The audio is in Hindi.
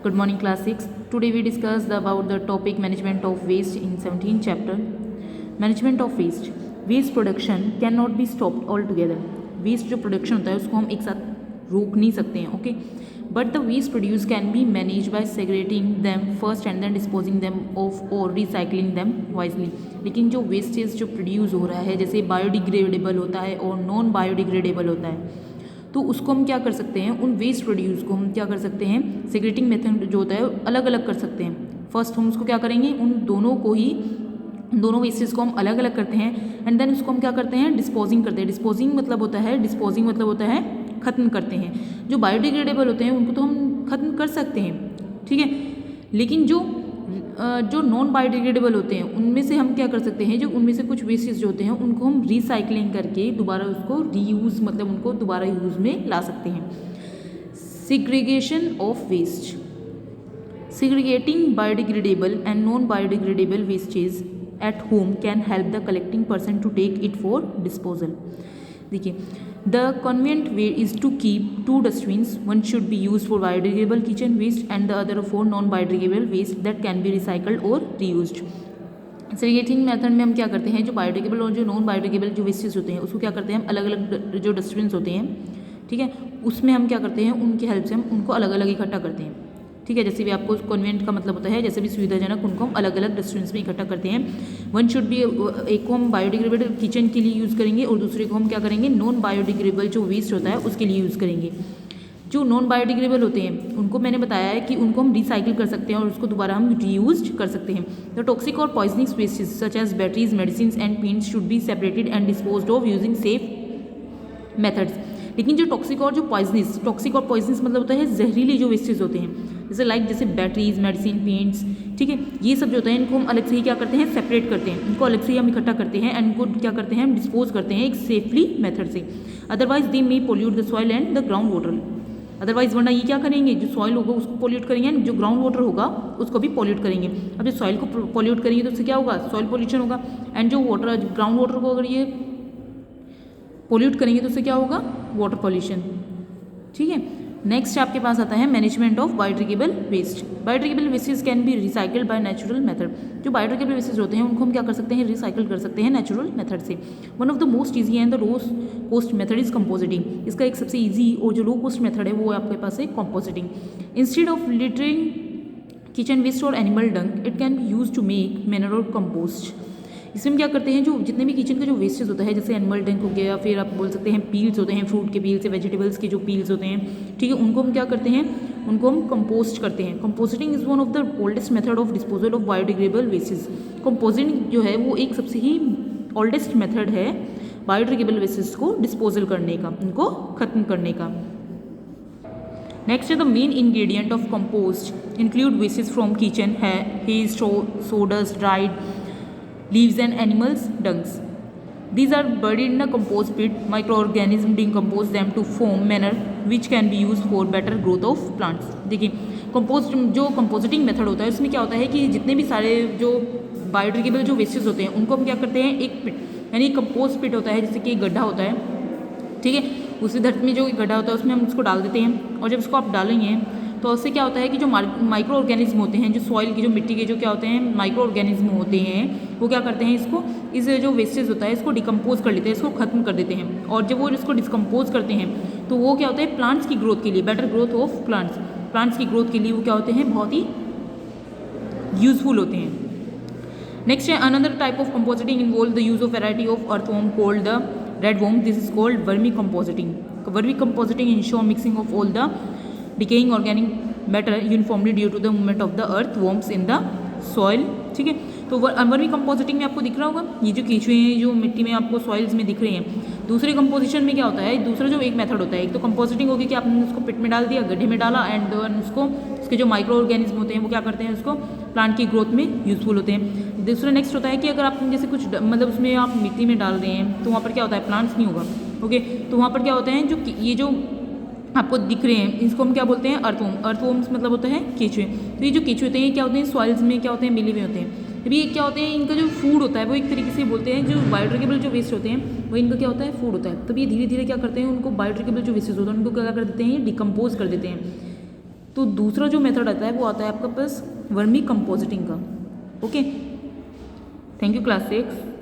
Good morning, class 6. Today we discussed about the topic management of waste in 17th chapter. Management of waste. Waste production cannot be stopped altogether. Waste जो प्रोडक्शन होता है उसको हम एक साथ रोक नहीं सकते हैं, okay. But the waste produce can be manage by segregating them first and then disposing them off और रिसाइकलिंग दैम वाइजली. लेकिन जो वेस्टेज जो प्रोड्यूस हो रहा है जैसे बायोडिग्रेडेबल होता है और नॉन बायोडिग्रेडेबल होता है, तो उसको हम क्या कर सकते हैं, उन वेस्ट प्रोड्यूस को हम क्या कर सकते हैं, सेग्रेटिंग मेथड जो होता है अलग अलग कर सकते हैं. फर्स्ट हम उसको क्या करेंगे, उन दोनों को ही दोनों वेस्टेज को हम अलग अलग करते हैं एंड देन उसको हम क्या करते हैं, डिस्पोजिंग करते हैं. डिस्पोजिंग मतलब होता है ख़त्म करते हैं. जो बायोडिग्रेडेबल होते हैं उनको तो हम ख़त्म कर सकते हैं, ठीक है. लेकिन जो नॉन बायोडिग्रेडेबल होते हैं उनमें से हम क्या कर सकते हैं, जो उनमें से कुछ वेस्टेज जो होते हैं उनको हम रिसाइकलिंग करके दोबारा उसको रीयूज़ मतलब उनको दोबारा यूज़ में ला सकते हैं. Segregation of waste. Segregating biodegradable and non biodegradable wastage at home can help the collecting person to take it for disposal. देखिए, the convenient way is to keep two dustbins. One should be use for biodegradable kitchen waste and the other for non biodegradable waste that can be recycled और रीयूज्ड. सेग्रीगेटिंग मेथड में हम क्या करते हैं, जो बायोडिग्रेडेबल और जो नॉन बायोडिग्रेडेबल जो वेस्टेज होते हैं उसको क्या करते हैं, हम अलग अलग जो डस्टबिन्स होते हैं, ठीक है, उसमें हम क्या करते हैं, उनकी हेल्प से हम उनको अलग अलग इकट्ठा करते हैं, ठीक है. जैसे भी आपको कन्वीनियंट का मतलब होता है, जैसे भी सुविधाजनक, उनको हम अलग अलग डस्टबिन्स में इकट्ठा करते हैं. वन शुड बी, एक को हम बायोडिग्रेडेबल किचन के लिए यूज़ करेंगे और दूसरे को हम क्या करेंगे, नॉन बायोडिग्रेडेबल जो वेस्ट होता है उसके लिए यूज़ करेंगे. जो नॉन बायोडिग्रेडेबल होते हैं उनको मैंने बताया है कि उनको हम रिसाइकिल कर सकते हैं और उसको दोबारा हम रीयूज कर सकते हैं. द टॉक्सिक और poisoning wastage such as batteries, medicine and paints should be separated and disposed of using safe methods. लेकिन जो टॉक्सिक और पॉइजनस मतलब होता है जहरीले जो वेस्टेज होते हैं, जैसे बैटरीज, मेडिसिन, पेंट्स, ठीक है, ये सब जो होता है इनको हम अलग से ही क्या करते हैं, सेपरेट करते हैं, इनको अलग से ही हम इकट्ठा करते हैं एंड इनको क्या करते हैं, हम डिस्पोज करते हैं एक सेफली मेथड से. Otherwise they may pollute the soil and the ground water. Otherwise वरना ये क्या करेंगे, जो सॉइल होगा उसको पोल्यूट करेंगे एंड जो ग्राउंड वाटर होगा उसको भी पोल्यूट करेंगे. अब जो सॉइल को पोल्यूट करेंगे तो उससे क्या होगा, सॉइल पोल्यूशन होगा एंड जो ग्राउंड वाटर को अगर ये पोल्यूट करेंगे तो उससे क्या होगा, वाटर पॉल्यूशन, ठीक है. नेक्स्ट आपके पास आता है management of biodegradable waste. Biodegradable wastage can be recycled by natural method. जो बायोडिग्रेडेबल वेस्टेज होते हैं उनको हम क्या कर सकते हैं, रिसाइकल कर सकते हैं नेचुरल मेथड से. One of the most easy and the low cost method is compositing. इसका एक सबसे ईजी और जो लो कॉस्ट मेथड है वो आपके पास है composting. Instead of littering kitchen waste और animal dung it can be use to make manure compost. इसमें हम क्या करते हैं, जो जितने भी किचन का जो वेस्टेज होता है जैसे एनिमल डंग हो गया या फिर आप बोल सकते हैं पील्स होते हैं, फ्रूट के पील्स या वेजिटेबल्स के जो पील्स होते हैं, ठीक है, उनको हम क्या करते हैं, उनको हम कंपोस्ट करते हैं. Composting is one of the oldest method of disposal of biodegradable wastage. Composing जो है वो एक सबसे ही ओल्डेस्ट मेथड है बायोडिग्रेडेबल वेस्टेज को डिस्पोजल करने का, उनको ख़त्म करने का. नेक्स्ट है the main ingredient of compost include wastage from kitchen है सोडस, dried leaves and animals dungs. These are buried in a compost pit. Microorganisms decompose them to form manure which can be used for better growth of plants. देखिए, कंपोजिटिंग मेथड होता है उसमें क्या होता है कि जितने भी सारे जो बायोडिग्रेडेबल जो वेस्टेज होते हैं उनको हम क्या करते हैं, एक पिट यानी कंपोस्ट पिट होता है, जैसे कि एक गड्ढा होता है, ठीक है, उसी धरती में जो गड्ढा होता है उसमें हम उसको डाल देते हैं और जब उसको आप डालेंगे तो उससे क्या होता है कि जो माइक्रो ऑर्गेनिज्म होते हैं, जो सॉइल की जो मिट्टी के जो क्या होते हैं माइक्रो ऑर्गेनिज्म होते हैं, वो क्या करते हैं, इसको इस जो वेस्टेज होता है इसको डिकम्पोज कर लेते हैं, इसको ख़त्म कर देते हैं. और जब वो इसको डिस्कम्पोज करते हैं तो वो क्या होता है, प्लांट्स की ग्रोथ के लिए, बेटर ग्रोथ ऑफ प्लांट्स की ग्रोथ के लिए वो क्या होते हैं, बहुत ही यूजफुल होते हैं. नेक्स्ट है another type of composting involve the use of variety of earthworm called the red worm. This is called vermi composting. Vermi composting ensure mixing of all the decaying organic matter uniformly due to the movement of the earthworms in the soil, ठीक है. तो वर्मी कंपोजिटिंग में आपको दिख रहा होगा ये जो कीचुए हैं जो मिट्टी में आपको सॉइल्स में दिख रहे हैं. दूसरे कंपोजिशन में क्या होता है, दूसरा जो एक मेथड होता है, एक तो कंपोजिटिंग होगी कि आपने उसको पिट में डाल दिया, गड्ढे में डाला एंड उसको उसके जो माइक्रो ऑर्गेनिज्म होते हैं वो क्या करते हैं, उसको प्लांट की ग्रोथ में यूजफुल होते हैं. दूसरा नेक्स्ट होता है कि अगर आप जैसे कुछ मतलब उसमें आप मिट्टी में डाल रहे हैं तो वहाँ पर क्या होता है, प्लांट्स नहीं होगा, ओके. तो वहाँ पर क्या होता है, जो ये जो आपको दिख रहे हैं इसको हम क्या बोलते हैं, अर्थवॉर्म्स मतलब होता है केचुए. तो ये जो केचुए होते हैं क्या होते हैं, सॉइल्स में क्या होते हैं, मिले हुए होते हैं. अभी ये क्या होते हैं, इनका जो फूड होता है वो एक तरीके से बोलते हैं, जो बायोडिग्रेडेबल जो वेस्ट होते हैं वो इनका क्या होता है, फूड होता है. तब ये धीरे धीरे क्या करते हैं, उनको बायोडिग्रेडेबल जो वेस्टेज होता है उनको क्या कर देते हैं, डिकम्पोज कर देते हैं. तो दूसरा जो मेथड आता है वो आता है आपका पास वर्मी कंपोजिटिंग का। Okay, thank you class 6।